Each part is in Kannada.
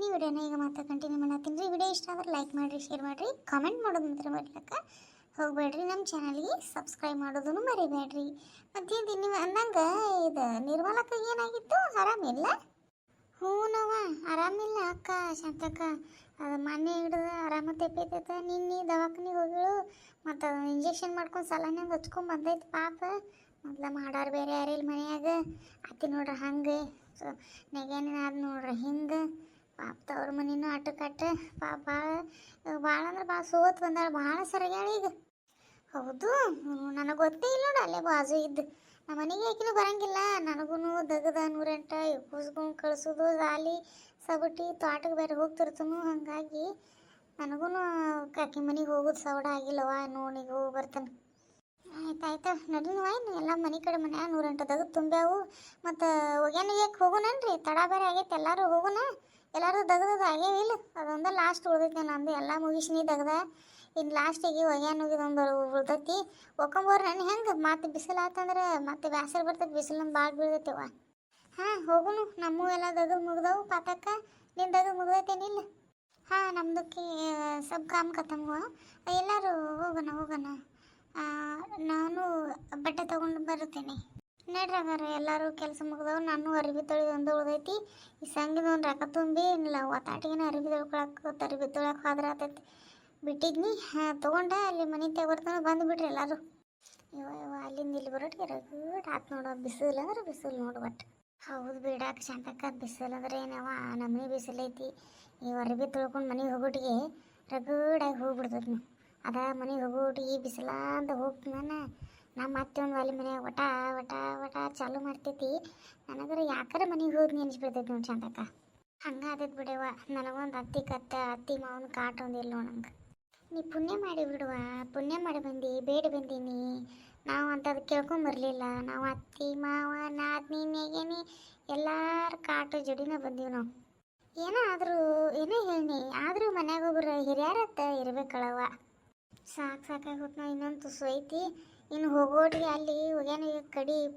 ಹೇಳಿದ್ದೀನಿ ವಿಡಿಯೋನ ಈಗ ಮತ್ತೆ ಕಂಟಿನ್ಯೂ ಮಾಡತ್ತೀನಿ ರೀ. ವಿಡಿಯೋ ಇಷ್ಟ ಆದ್ರೆ ಲೈಕ್ ಮಾಡಿರಿ, ಶೇರ್ ಮಾಡಿರಿ, ಕಾಮೆಂಟ್ ಮಾಡೋದು ಮಾತ್ರ ಮರಿಲಕ್ಕ ಹೋಗ್ಬೇಡ್ರಿ. ನಮ್ಮ ಚಾನಲ್ಗೆ ಸಬ್ಸ್ಕ್ರೈಬ್ ಮಾಡೋದನ್ನು ಮರಿಬೇಡ್ರಿ. ಮತ್ತೇನು ನೀವು ಅಂದಂಗೆ ಇದು ನಿರ್ಮಲಕ್ಕ ಏನಾಗಿತ್ತು? ಆರಾಮಿಲ್ಲ? ಹ್ಞೂನವ್ವ ಆರಾಮಿಲ್ಲ ಅಕ್ಕ ಶಾಂತಕ್ಕ. ಅದು ಮೊನ್ನೆ ಹಿಡಿದು ಆರಾಮ ತೆಪ್ಪೈತೈತೆ. ನಿನ್ನೆ ದವಾಖಾನಿಗೆ ಹೋಗಿಳು, ಮತ್ತು ಅದು ಇಂಜೆಕ್ಷನ್ ಮಾಡ್ಕೊಂಡು ಸಲನೆ ಹಚ್ಕೊಂಡು ಬಂದೈತೆ ಪಾಪ. ಮೊದ್ಲು ಮಾಡಾರು ಬೇರೆ ಯಾರಿಲ್ಲ ಮನೆಯಾಗ. ಅತ್ತಿ ನೋಡ್ರಿ ಹಂಗೆ ಸೊ ನೆಗೇನ ಅದು ನೋಡ್ರಿ ಹಿಂಗೆ ಪಾಪ ತವ್ರ ಮನೇನು ಆಟಕ್ಕಟ್ಟ ಪಾಪ ಭಾಳ ಅಂದ್ರೆ ಭಾಳ ಸೋತ್ ಬಂದಾಳ, ಭಾಳ ಸರಿಯಾಳ ಈಗ. ಹೌದು, ನನಗೆ ಗೊತ್ತೇ ಇಲ್ಲ ನೋಡು, ಅಲ್ಲೇ ಬಾಜು ಇದ್ದು ನಮ್ಮ ಮನೆಗೆ ಆಕಿನೂ ಬರಂಗಿಲ್ಲ. ನನಗೂ ದಗದ 108 ಕೂಸ್ಕೊಂಡು ಕಳಿಸೋದು ಸಾಲಿ ಸಬಟಿ ತೋಟಕ್ಕೆ ಬೇರೆ ಹೋಗ್ತಿರ್ತನು. ಹಾಗಾಗಿ ನನಗೂ ಆಕಿ ಮನೆಗೆ ಹೋಗೋದು ಸವಡ ಆಗಿಲ್ಲವ. ನೋಡಿಗೆ ಹೋಗಿ ಬರ್ತಾನೆ. ಆಯ್ತಾಯ್ತು ನಡೀನು ಏನು ಎಲ್ಲ ಮನೆ ಕಡೆ ಮನ್ಯಾಗ 108 ದಗದು ತುಂಬ್ಯಾವು. ಮತ್ತು ಒಗ್ಯಾನಿಗೆ ಹೋಗೋಣನ್ರಿ, ತಡ ಬೇರೆ ಆಗೈತೆ. ಎಲ್ಲರೂ ಹೋಗೋಣ, ಎಲ್ಲರೂ ದಗದದು ಆಗ್ಯಾವಿಲ್ಲ. ಅದೊಂದು ಲಾಸ್ಟ್ ಉಳ್ದೈತೆ ನಂದು, ಎಲ್ಲ ಮುಗಿಸ್ನಿ ದಗದ. ಇನ್ನು ಲಾಸ್ಟಿಗೆ ಒಗ್ಯಾನ ಹೋಗಿದೊಂದು ಉಳ್ದೈತಿ. ಒಕ್ಕಂಬೋರು ನನ್ನ ಹೆಂಗೆ ಮತ್ತೆ ಬಿಸಿಲು ಆತಂದ್ರೆ ಮತ್ತೆ ಬ್ಯಾಸರ ಬರ್ತೈತೆ, ಬಿಸಿಲು ಭಾಳ ಬೀಳ್ತೈತೆವ. ಹಾಂ ಹೋಗುನು, ನಮ್ಮೂ ಎಲ್ಲ ದಗದು ಮುಗ್ದವು. ಪಾತಕ್ಕ ನಿನ್ನ ದಗದು ಮುಗ್ದೈತೇನಿಲ್ಲ? ಹಾಂ ನಮ್ದಕ್ಕೆ ಸಬ್ ಕಾಮ್ ಕತ್ತಮ್ವ. ಎಲ್ಲರೂ ಹೋಗೋಣ. ನಾನು ಬಟ್ಟೆ ತೊಗೊಂಡು ಬರುತ್ತೇನೆ. ನಡ್ರಿ ಹಂಗಾರೆ ಎಲ್ಲರೂ ಕೆಲಸ ಮುಗ್ದವು. ನಾನು ಅರಿವಿ ತೊಳೆದು ಒಂದು ಉಳ್ದೈತಿ. ಈ ಸಂಗಿದ ಒಂದು ರೊಕ್ಕ ತುಂಬಿ ಇಲ್ಲ ಒತ್ತಾಟಿಗೆ ಅರಿವಿ ತೊಳ್ಕೊಳಕ್ಕೆ ಅರಿವಿ ತೊಳಕ್ಕೆ ಹೋದ್ರೆ ಆತೈತಿ. ಬಿಟ್ಟಿದ್ನಿ ತೊಗೊಂಡೆ ಅಲ್ಲಿ ಮನೆ ತೆಗೊಡ್ತಾನೆ ಬಂದುಬಿಟ್ರಿ ಎಲ್ಲರೂ. ಇವ ಅಲ್ಲಿಂದ ಇಲ್ಲಿ ಬರೋಟಿಗೆ ರಗಡ್ ಆತು ನೋಡು. ಬಿಸಿಲು ಅಂದ್ರೆ ಬಿಸಿಲು ನೋಡು ಒಟ್ಟು. ಹೌದು ಬಿಡಾಕ ಶಾಂತಕ್ಕ, ಬಿಸಿಲು ಅಂದ್ರೆ ಏನವ ನಮ್ಮನೆ ಬಿಸಿಲೈತಿ. ಈ ಅರಿವಿ ತೊಳ್ಕೊಂಡು ಮನೆಗೆ ಹೋಗೋಟಿಗೆ ರಗಡಾಗಿ ಹೋಗ್ಬಿಡ್ತೈತಿ. ನೀವು ಅದ ಮನೆಗೆ ಹೋಗೋಟಿಗೆ ಬಿಸಿಲ ಅಂತ ಹೋಗ್ತೀನಿ ನಮ್ಮ ಮತ್ತೆ ಒಂದು ಒಲೆ ಮನೆಯಾಗ ಒಟ ಒಟ ಒಟ ಚಾಲು ಮಾಡ್ತೈತಿ. ನನಗರ ಯಾಕಾರ ಮನೆಗೆ ಹೋಗಿ ನೆನ್ಸ್ಬಿಡ್ತೈತಿ ನೋಡಿ ಶಾಂತಕ್ಕ. ಹಂಗೆ ಆದೈತೆ ಬಿಡವ. ನನಗೊಂದು ಅತ್ತಿ ಮಾವನ ಕಾಟ ಒಂದಿಲ್ಲ ನಂಗೆ. ನೀ ಪುಣ್ಯ ಮಾಡಿ ಬಿಡುವ, ಪುಣ್ಯ ಮಾಡಿ ಬಂದು ಬೇಡ ಬಂದೀನಿ. ನಾವು ಅಂಥದ್ದು ಕೇಳ್ಕೊಂಬರ್ಲಿಲ್ಲ. ನಾವು ಅತ್ತಿ ಮಾವ ನಾದ್ನಿ ನೆಗೆನಿ ಎಲ್ಲರ ಕಾಟು ಜೋಡಿನ ಬಂದೀವಿ ನಾವು. ಏನೋ ಹೇಳಿ ಆದರೂ ಮನ್ಯಾಗ ಒಬ್ರು ಹಿರಿಯರತ್ತ ಇರ್ಬೇಕಳವ. ಸಾಕಾಗೋತ್ ನಾವು. ಇನ್ನೊಂದು ತುಸು ಐತಿ. ಇನ್ನು ಹೋಗೋಟಿಗೆ ಅಲ್ಲಿ ಹೋಗ್ಯಾನ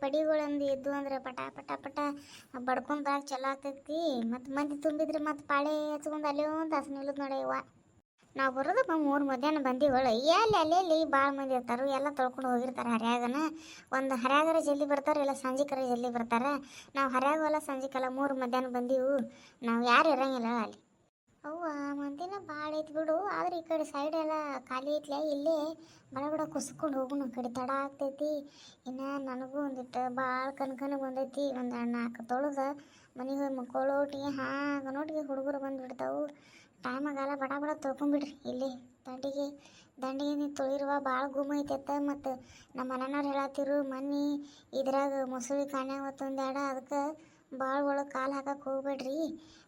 ಪಡಿಗಳಂದು ಇದ್ದು ಅಂದ್ರೆ ಪಟ ಪಟ ಪಟ ಬಡ್ಕೊಂಡು ಬರಕ್ಕೆ ಚಲೋ ಆಗ್ತೈತಿ. ಮತ್ತು ಮಂದಿ ತುಂಬಿದ್ರೆ ಮತ್ತು ಪಾಳೆ ಹಚ್ಕೊಂಡು ಅಲ್ಲೇ ಒಂದು ಹಸು ನಿಲ್ಲದು ನೋಡವ್ವ. ನಾವು ಬರೋದು 3 ಮಧ್ಯಾಹ್ನ ಬಂದೀವಳು. ಅಲ್ಲಿ ಭಾಳ ಮಂದಿ ಇರ್ತಾರೆ, ಎಲ್ಲ ತೊಳ್ಕೊಂಡು ಹೋಗಿರ್ತಾರೆ ಹರ್ಯಾಗನ. ಒಂದು ಹರ್ಯಾಗರ ಜಲ್ದಿ ಬರ್ತಾರೆ, ಇಲ್ಲ ಸಂಜೆಕರ ಜಲ್ದಿ ಬರ್ತಾರೆ. ನಾವು ಹರ್ಯಾಗಲ್ಲ ಸಂಜೆಕಲ್ಲ 3 ಮಧ್ಯಾಹ್ನ ಬಂದೀವು. ನಾವು ಯಾರು ಇರಂಗಿಲ್ಲ ಅಲ್ಲಿ. ಅವ್ವ ಮಂದಿನ ಭಾಳ ಐತಿ ಬಿಡು. ಆದ್ರೆ ಈ ಕಡೆ ಸೈಡ್ ಎಲ್ಲ ಖಾಲಿ ಐತ್ಲ, ಇಲ್ಲೇ ಬಡ ಕುಸ್ಕೊಂಡು ಹೋಗುನು. ಕಡೆ ತಡ ಆಗ್ತೈತಿ. ಇನ್ನು ನನಗೂ ಒಂದಿಟ್ಟು ಭಾಳ ಕನ್ಕನಿಗೆ ಬಂದೈತಿ. ಒಂದು 4 ತೊಳೆದು ಮನೆಗೆ ಹೋಗಿ ಮಕ್ಕಳೋಟಿಗೆ ನೋಟಿಗೆ ಹುಡುಗರು ಬಂದುಬಿಡ್ತಾವು. ಟೈಮ್ ಆಗಲ್ಲ, ಬಡ ತೊಳ್ಕೊಂಬಿಡ್ರಿ. ಇಲ್ಲಿ ದಂಡಿಗೆ ನೀವು ತೊಳಿರುವ ಭಾಳ ಗುಮ್ಮ ಐತೈತ. ಮತ್ತು ನಮ್ಮ ಮನೆಯವ್ರು ಹೇಳತ್ತಿರು ಮೊನ್ನೆ ಇದ್ರಾಗ ಮೊಸಳಿ ಕಾಣ್ಯಾವ ಒಂದೆರಡ, ಅದಕ್ಕೆ ಭಾಳ ಒಳಗೆ ಕಾಲು ಹಾಕಕ್ಕೆ ಹೋಗ್ಬೇಡ್ರಿ.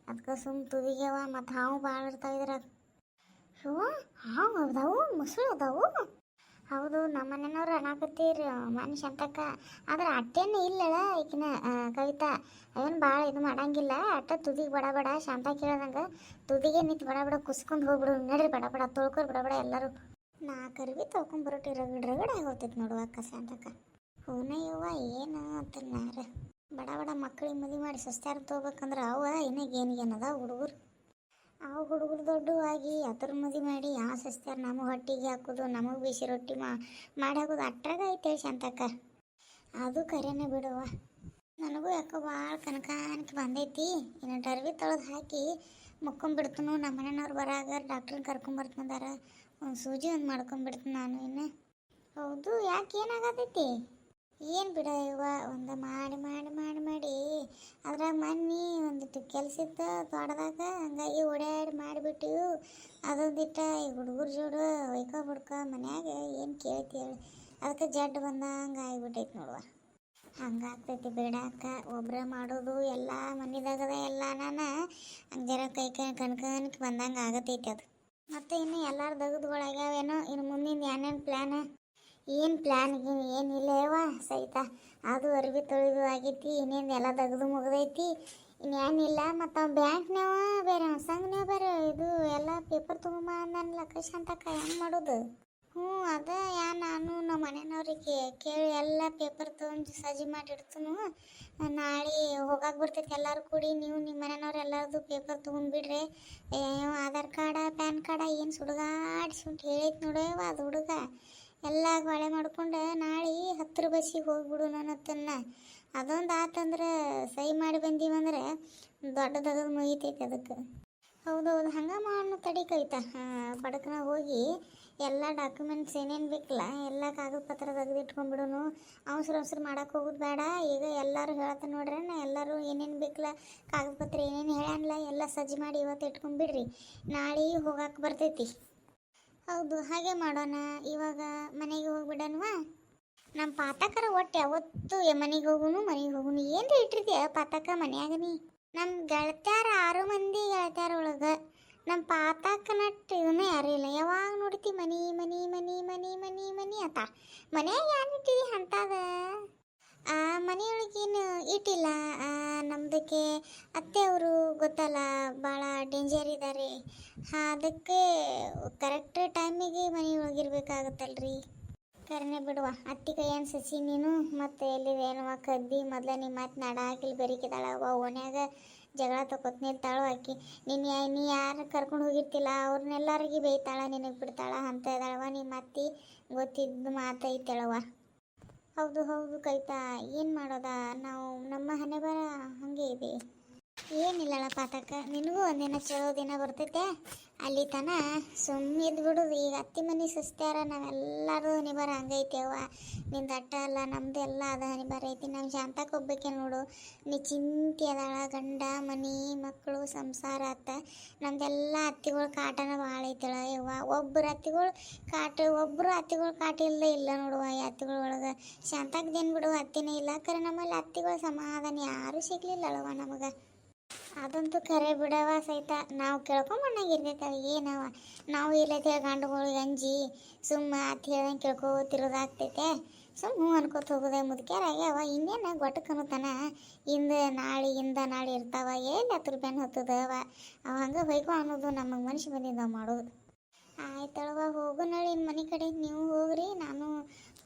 ಅದಕ್ಕೆ ಸುಮ್ಮ ತುದಿಗೆವ. ಮತ್ತು ಹಾವು ಭಾಳ ಇರ್ತಾವೆ ಇದ್ರಾಗ. ಹಾವು ಅದಾವು, ಮೊಸಳು ಅದಾವು. ಹೌದು, ನಮ್ಮ ಮನೆಯವ್ರು ಅನ್ನಕತ್ತೀರಿ ಮನೆ ಶಾಂತಕ್ಕ. ಆದ್ರೆ ಅಟ್ಟೇನು ಇಲ್ಲಳ ಈಕಿನ ಕವಿತಾ. ಅವೇನು ಭಾಳ ಇದು ಮಾಡಂಗಿಲ್ಲ. ಅಟ್ಟ ತುದಿಗೆ ಬಡ ಶಾಂತ ಕೇಳ್ದಂಗೆ ತುದಿಗೆ ನಿಂತು ಬಡ ಕುಸ್ಕೊಂಡು ಹೋಗ್ಬಿಡು. ನಡ್ರಿ ಬಡ ತೊಳ್ಕೊರಿ ಬಡ ಎಲ್ಲರೂ. 4 ಅರ್ವಿ ತೊಳ್ಕೊಂಬರೋಟಿ ರಗಡ್ ಆಗೋತೈತಿ ನೋಡುವ ಅಕ್ಕ ಶಾಂತಕ್ಕ. ಹೂನಯ್ಯವ್ವ ಏನು ಅಂತನ್ನಾರ ಬಡ ಮಕ್ಕಳಿಗೆ ಮದುವೆ ಮಾಡಿ ಸಸ್ತಾರ ತೊಗೋಬೇಕಂದ್ರೆ ಅವ ಏನದ ಹುಡುಗರು. ಆ ಹುಡುಗರು ದೊಡ್ಡವಾಗಿ ಅದ್ರ ಮದುವೆ ಮಾಡಿ ಆ ಸಸ್ತಾರ ನಮಗೆ ಹೊಟ್ಟಿಗೆ ಹಾಕೋದು, ನಮಗೆ ಬಿಸಿ ರೊಟ್ಟಿ ಮಾಡಿ ಹಾಕೋದು ಅಟ್ರಾಗ ಐತೆ ಶಾಂತಕ್ಕ. ಅದು ಕರೆನೇ ಬಿಡುವ. ನನಗೂ ಯಾಕೋ ಭಾಳ ಕನಕಾನಿಕೆ ಬಂದೈತಿ. ಇನ್ನು ಅರ್ವಿ ತೊಳೆದು ಹಾಕಿ ಮುಕ್ಕೊಂಬಿಡ್ತನು. ನಮ್ಮ ಮನೆಯವ್ರು ಬರಾಗ ಡಾಕ್ಟ್ರನ್ನ ಕರ್ಕೊಂಬರ್ತಂದಾರ. ಒಂದು ಸೂಜಿ ಒಂದು ಮಾಡ್ಕೊಂಬಿಡ್ತೀನಿ ನಾನು ಇನ್ನು. ಹೌದು, ಯಾಕೆ ಏನಾಗತೈತಿ? ಏನು ಬಿಡ ಇವ ಒಂದು ಮಾಡಿ ಅದ್ರಾಗ ಮೊನ್ನೆ ಒಂದಿಟ್ಟು ಕೆಲಸ ಇತ್ತು ತೋಟದಾಗ. ಹಂಗಾಗಿ ಓಡಾಡಿ ಮಾಡಿಬಿಟ್ಟಿವು. ಅದೊಂದಿಟ್ಟ ಈ ಹುಡುಗರು ಜೋಡು ಹೊಯ್ಕ ಮನ್ಯಾಗ ಏನು ಕೇಳ್ತಿ ಹೇಳಿ. ಅದಕ್ಕೆ ಜಡ್ಡು ಬಂದಂಗೆ ಆಗಿಬಿಟ್ಟೈತಿ ನೋಡುವ. ಹಂಗಾಗ್ತೈತಿ ಬಿಡಾಕ. ಒಬ್ಬರೇ ಮಾಡೋದು ಎಲ್ಲ ಮನೆದಾಗದ ಎಲ್ಲ. ನಾನು ಹಂಗೆ ಜರ ಕೈ ಕಣ್ಕನಿಗೆ ಬಂದಂಗೆ ಆಗತೈತಿ ಅದು. ಮತ್ತು ಇನ್ನು ಎಲ್ಲರೂ ದಗದುಗಳಾಗ್ಯಾವೇನೋ. ಇನ್ನು ಮುಂದಿನ ಏನೇನು ಪ್ಲ್ಯಾನ್? ಏನು ಪ್ಲ್ಯಾನ್ ಏನಿಲ್ಲವ ಸಹಿತ. ಅದು ಅರ್ವಿ ತೊಳೆದು ಆಗೈತಿ. ಇನ್ನೇನು ಎಲ್ಲ ತೆಗೆದು ಮುಗ್ದೈತಿ. ಇನ್ನೇನಿಲ್ಲ. ಮತ್ತು ಬ್ಯಾಂಕ್ನಾವ ಬೇರೆ ಸಂಘನ್ಯಾವ ಬೇರೆ ಇದು ಎಲ್ಲ ಪೇಪರ್ ತೊಗೊಂಬ ಅಂದನ್ಲ ಕೈ ಶಾಂತಕ್ಕ. ಹೆಂಗೆ ಮಾಡೋದು? ಹ್ಞೂ ಅದ ನಾನು ನಮ್ಮ ಮನೆಯವ್ರಿಗೆ ಕೇಳಿ ಎಲ್ಲ ಪೇಪರ್ ತೊಗೊಂಡು ಸಜ್ಜಿ ಮಾಡಿಡ್ತನು. ನಾಳೆ ಹೋಗಾಕ ಬರ್ತೈತಿ ಎಲ್ಲರೂ ಕೂಡಿ. ನೀವು ನಿಮ್ಮ ಮನೆಯವ್ರು ಎಲ್ಲರದು ಪೇಪರ್ ತೊಗೊಂಡ್ಬಿಡ್ರಿ. ಆಧಾರ್ ಕಾರ್ಡ ಪ್ಯಾನ್ ಕಾರ್ಡ ಏನು ಸುಡುಗಾಡಿಸ್ಬಿಟ್ಟು ಹೇಳೈತಿ ನೋಡವ ಅದು ಹುಡುಗ. ಎಲ್ಲ ಗೊಳೆ ಮಾಡ್ಕೊಂಡು ನಾಳೆ 10 ಬಸ್ಸಿಗೆ ಹೋಗ್ಬಿಡು ನನ್ನತ್ತನ್ನ. ಅದೊಂದು ಆತಂದ್ರೆ ಸಹಿ ಮಾಡಿ ಬಂದೀವಂದ್ರೆ ದೊಡ್ಡದಾಗದು ಮುಗಿತೈತಿ ಅದಕ್ಕೆ. ಹೌದೌದು ಹಂಗೆ ಮಾಡೋ ತಡಿ ಕವಿತಾ. ಬಡಕನ ಹೋಗಿ ಎಲ್ಲ ಡಾಕ್ಯುಮೆಂಟ್ಸ್ ಏನೇನು ಬೇಕಲ್ಲ ಎಲ್ಲ ಕಾಗದ ಪತ್ರ ತೆಗೆದಿಟ್ಕೊಂಡ್ಬಿಡೋನು. ಅವಸರ ಮಾಡಕ್ಕೆ ಹೋಗೋದು ಬೇಡ. ಈಗ ಎಲ್ಲರೂ ಹೇಳ್ತಾನೆ ನೋಡ್ರಿ, ಎಲ್ಲರೂ ಏನೇನು ಬೇಕಲ್ಲ ಕಾಗದ ಪತ್ರ ಏನೇನು ಹೇಳಲ್ಲ ಎಲ್ಲ ಸಜ್ಜಿ ಮಾಡಿ ಇವತ್ತು ಇಟ್ಕೊಂಡ್ಬಿಡ್ರಿ. ನಾಳೆ ಹೋಗಕ್ಕೆ ಬರ್ತೈತಿ. ಹೌದು ಹಾಗೆ ಮಾಡೋಣ. ಇವಾಗ ಮನೆಗೆ ಹೋಗ್ಬಿಡೋಣವಾ? ನಮ್ಮ ಪಾತಕರ ಒಟ್ಟು ಯಾವತ್ತು ಮನೆಗೆ ಹೋಗುನು ಏನ್ರಿ ಇಟ್ಟಿರ್ತೀಯ ಪಾತಕ ಮನ್ಯಾಗ ನೀ? ನಮ್ಮ ಗೆಳತ್ಯಾರ 6 ಮಂದಿ ಗೆಳತ್ಯಾರ ಒಳಗೆ ನಮ್ಮ ಪಾತಕ ನಟ್ಟು ಇವನ್ನ ಯಾರೂ ಇಲ್ಲ. ಯಾವಾಗ ನೋಡ್ತಿ ಮನಿ ಮನಿ ಮನಿ ಮನಿ ಮನಿ ಮನಿ ಅಂತ. ಮನ್ಯಾಗ ಏನು ಇಟ್ಟಿದಿ ಅಂತದ? ಮನೆಯೊಳಗೇನು ಇಟ್ಟಿಲ್ಲ. ನಮ್ದಕ್ಕೆ ಅತ್ತೆ ಅವರು ಗೊತ್ತಲ್ಲ ಭಾಳ ಡೇಂಜರ್ ಇದ್ದಾರೆ. ಅದಕ್ಕೆ ಕರೆಕ್ಟ್ ಟೈಮಿಗೆ ಮನೆಯೊಳಗಿರ್ಬೇಕಾಗತ್ತಲ್ರಿ. ಕರೆನೆ ಬಿಡುವ. ಅತ್ತಿ ಕೈಯನ್ನು ಸಸಿ ನೀನು ಮತ್ತೆ ಎಲ್ಲಿದೇನವ ಕದ್ದಿ ಮೊದಲ ನಿಮ್ಮ ಮಾತು ನಡಾಕಿಲ್ ಬೆರಿಕಿದಾಳ. ಓನ್ಯಾಗ ಜಗಳ ತಕೋತ್ ನಿಲ್ತಾಳು ಆಕಿ. ನೀ ಯಾರು ಕರ್ಕೊಂಡು ಹೋಗಿರ್ತಿಲ್ಲ ಅವ್ರನ್ನೆಲ್ಲರಿಗೆ ಬೇಯ್ತಾಳ, ನಿನಗೆ ಬಿಡ್ತಾಳ ಅಂತ ಇದ್ದಾಳವ ನಿಮ್ಮ ಅತ್ತಿ. ಗೊತ್ತಿದ್ದು ಮಾತೈತಳವ. ಹೌದು ಕವಿತಾ, ಏನು ಮಾಡೋದ? ನಾವು ನಮ್ಮ ಹಣೆ ಬರ ಹಾಗೆ ಇದೆ. ಏನಿಲ್ಲಳ ಪಾತಕ, ನಿನಗೂ ಒಂದಿನ ಚಲೋ ದಿನ ಬರ್ತೈತೆ. ಅಲ್ಲಿ ತನ ಸುಮ್ಮಿದ್ದು ಬಿಡೋದು. ಈಗ ಅತ್ತಿ ಮನೆ ಸಸ್ತ್ಯಾರ ನಾವೆಲ್ಲರೂ ಹನಿಬಾರ ಹಂಗೈತೇವ. ನಿಂದು ಅಟ್ಟ ಅಲ್ಲ ನಮ್ದು ಎಲ್ಲ ಅದ ಹನಿಬಾರ ಐತಿ. ನಮ್ಮ ಶಾಂತಕ್ಕೆ ಹೋಗ್ಬೇಕೆ ನೋಡು. ನೀ ಚಿಂತೆ ಅದಾಳ. ಗಂಡ ಮನೆ ಮಕ್ಕಳು ಸಂಸಾರ ಅತ್ತ. ನಮ್ದೆಲ್ಲ ಅತ್ತಿಗಳು ಕಾಟನ ಭಾಳ ಐತಳ ಯವ್ವ. ಒಬ್ಬರು ಅತ್ತಿಗಳು ಕಾಟ ಇಲ್ಲದೆ ಇಲ್ಲ ನೋಡುವ ಈ ಅತ್ತಿಗಳ ಒಳಗೆ. ಶಾಂತಕ್ಕದೇನು ಬಿಡುವ ಅತ್ತಿನೇ ಇಲ್ಲ. ಕರೆ ನಮ್ಮಲ್ಲಿ ಅತ್ತಿಗಳು ಸಮಾಧಾನ ಯಾರೂ ಸಿಗ್ಲಿಲ್ಲಳವ ನಮಗೆ. ಅದಂತೂ ಕರೆ ಬಿಡವ ಸಹಿತ. ನಾವು ಕೇಳ್ಕೊಂಬಣ್ಣಾಗಿರ್ತೈತಲ್ಲ ಏನವ. ನಾವು ಇಲ್ಲೈತೆ ಗಂಡುಗಳಿಗೆ ಅಂಜಿ ಸುಮ್ಮ ಅತ್ತಿ ಹೇಳ್ದಂಗೆ ಕೇಳ್ಕೋತಿರೋದಾಗ್ತೈತೆ. ಹ್ಞೂ ಅನ್ಕೋತ ಹೋಗೋದೆ ಮುದುಕ್ಯಾರಾಗ್ಯಾವ. ಇನ್ನೇನು ಗೊಟ್ಟಕ್ಕೆ ಅನ್ನೋತನ ಇಂದ ನಾಳೆ ಇರ್ತಾವ. ಎಲ್ಲಿ 10 ರೂಪಾಯಿ ಹೊತ್ತದವ ಅವ ಹಂಗೆ ಹೊಯ್ಕೊ ಅನ್ನೋದು ನಮಗೆ ಮನುಷ್ಯ ಬಂದಿದ್ದಾವೆ ಮಾಡೋದು. ಆಯ್ತಳವ ಹೋಗು ನಾಳೆ ಇನ್ನು ಮನೆ ಕಡೆ. ನೀವು ಹೋಗ್ರಿ, ನಾನು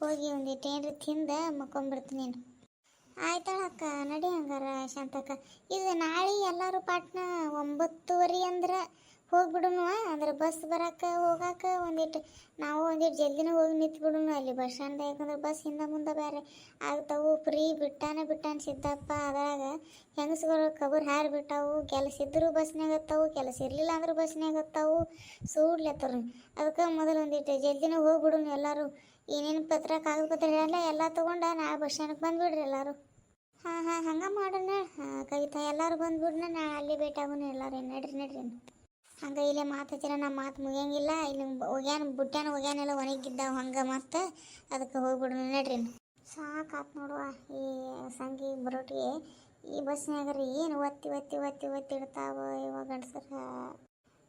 ಹೋಗಿ ಒಂದಿಟ್ಟು ಏನ್ರಿ ತಿಂದ ಮಕ್ಕೊಂಬಿಡ್ತೀನಿ. ಆಯ್ತಾಳಕ್ಕ ನಡಿ ಹಂಗಾರ ಶಾಂತಕ್ಕ. ಇದು ನಾಳೆ ಎಲ್ಲರೂ ಪಾಟ್ನ 9:30 ಅಂದ್ರೆ ಹೋಗ್ಬಿಡುನು. ಅಂದ್ರೆ ಬಸ್ ಬರಕ್ಕೆ ಹೋಗಾಕ ನಾವು ಒಂದಿಟ್ಟು ಜಲ್ದಿನ ಹೋಗಿ ನಿಂತ್ಬಿಡುನು ಅಲ್ಲಿ ಬಸ್ ಸ್ಟ್ಯಾಂಡ್. ಯಾಕಂದ್ರೆ ಬಸ್ ಹಿಂದೆ ಮುಂದೆ ಬೇರೆ ಆಗ್ತಾವು. ಫ್ರೀ ಬಿಟ್ಟಾನ ಸಿದ್ದಪ್ಪ. ಅದ್ರಾಗ ಹೆಂಗಸ್ಗಳು ಕಬರ್ ಹಾರಿಬಿಟ್ಟಾವು. ಕೆಲಸ ಇದ್ದರೂ ಬಸ್ನಾಗ ಹತ್ತಾವು, ಕೆಲಸ ಇರಲಿಲ್ಲ ಅಂದ್ರೆ ಬಸ್ನಾಗ ಹತ್ತಾವು. ಸೂಡ್ಲೆತ್ತರು. ಅದಕ್ಕೆ ಮೊದಲು ಒಂದಿಟ್ಟು ಜಲ್ದಿನ ಹೋಗ್ಬಿಡುನು ಎಲ್ಲರೂ. ಏನೇನು ಪತ್ರ ಕಾಗದ ಪತ್ರ ಹೇಳಲ್ಲ ಎಲ್ಲ ತೊಗೊಂಡು ನಾಳೆ ಬಸ್ ಸ್ಟ್ಯಾಂಡ್ಗೆ ಬಂದುಬಿಡ್ರಿ ಎಲ್ಲರೂ. ಹಾಂ ಹಂಗೆ ಮಾಡೋಣ ಕವಿತಾ. ಎಲ್ಲರೂ ಬಂದುಬಿಡ್ನ ನಾಳೆ ಅಲ್ಲಿ ಭೇಟಿ ಆಗೋಣ ಎಲ್ಲರೂ. ನಡ್ರಿ ಹಂಗೆ ಇಲ್ಲೇ ಮಾತು ಹಚ್ಚಿರ ನಮ್ಮ ಮಾತು ಮುಗಿಯಂಗಿಲ್ಲ. ಇಲ್ಲಿ ಹೋಗ್ಯಾನೆಲ್ಲ ಒಣಗಿದ್ದಾವೆ ಹಂಗೆ ಮತ್ತೆ. ಅದಕ್ಕೆ ಹೋಗ್ಬಿಡೋಣ ನಡ್ರಿ. ಸಾಕಾತ್ ನೋಡುವ ಈ ಸಂಗಿ ಬರೋಟಿಗೆ. ಈ ಬಸ್ನಾಗ್ರಿ ಏನು ಒತ್ತಿ ಇಡ್ತಾವ ಇವಾಗ ಗಂಡಸ್ರ.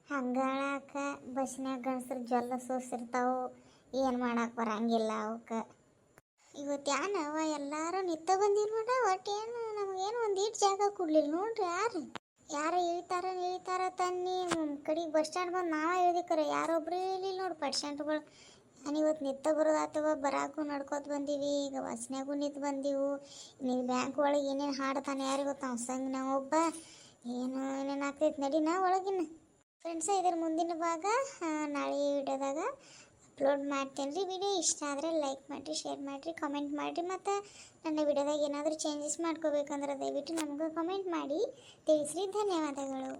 ಹಂಗಾಳಕ ಬಸ್ನಾಗ ಗಂಡಸ್ರು ಜೊಲ್ಲ ಸೋಸಿರ್ತಾವೆ. ಏನು ಮಾಡಕ್ಕೆ ಬರಂಗಿಲ್ಲ ಅವಕ್ಕೆ. ಇವತ್ತು ಯಾನವ ಎಲ್ಲರೂ ನಿತ್ತ ಬಂದಿಲ್ಲ ನೋಡ. ಒಟ್ಟೇನು ನಮಗೇನು ಒಂದೀಟು ಜಾಗ ಕೊಡ್ಲಿಲ್ಲ ನೋಡ್ರಿ. ಯಾರು ಇಳಿತಾರ ತನ್ನಿ ಕಡೆಗೆ ಬಸ್ ಸ್ಟ್ಯಾಂಡ್ ಬಂದು ನಾವೇ ಇಳಿದಿಕ್ಕರೆ ಯಾರೊಬ್ಬರು ಇಳಿಲ್ಲ ನೋಡಿ ಪೇಷಂಟ್ಗಳು. ನಾನು ಇವತ್ತು ನಿತ್ತ ಬರೋದಾತವ. ಬರಾಕು ನಡ್ಕೋತ ಬಂದೀವಿ. ಈಗ ಬಸ್ನಾಗೂ ನಿಂತು ಬಂದೀವು. ನೀವು ಬ್ಯಾಂಕ್ ಒಳಗೆ ಏನೇನು ಹಾಡ್ತಾನೆ ಯಾರಿಗೆ ಗೊತ್ತ. ಸಂಗ್ ನಾವು ಒಬ್ಬ ಏನೇನು ಆಗ್ತೈತೆ ನಡಿ ನಾ ಒಳಗಿನ ಫ್ರೆಂಡ್ಸ. ಇದ್ರ ಮುಂದಿನ ಭಾಗ ನಾಳೆ ವಿಡಿಯೋದಾಗ ಅಪ್ಲೋಡ್ ಮಾಡ್ತೇನೆ ರೀ. ವಿಡಿಯೋ ಇಷ್ಟ ಆದರೆ ಲೈಕ್ ಮಾಡಿರಿ, ಶೇರ್ ಮಾಡಿರಿ, ಕಮೆಂಟ್ ಮಾಡಿರಿ. ಮತ್ತು ನನ್ನ ವಿಡಿಯೋದಾಗ ಏನಾದರೂ ಚೇಂಜಸ್ ಮಾಡ್ಕೋಬೇಕಂದ್ರೆ ದಯವಿಟ್ಟು ನಮಗೂ ಕಮೆಂಟ್ ಮಾಡಿ ತಿಳಿಸ್ರಿ. ಧನ್ಯವಾದಗಳು.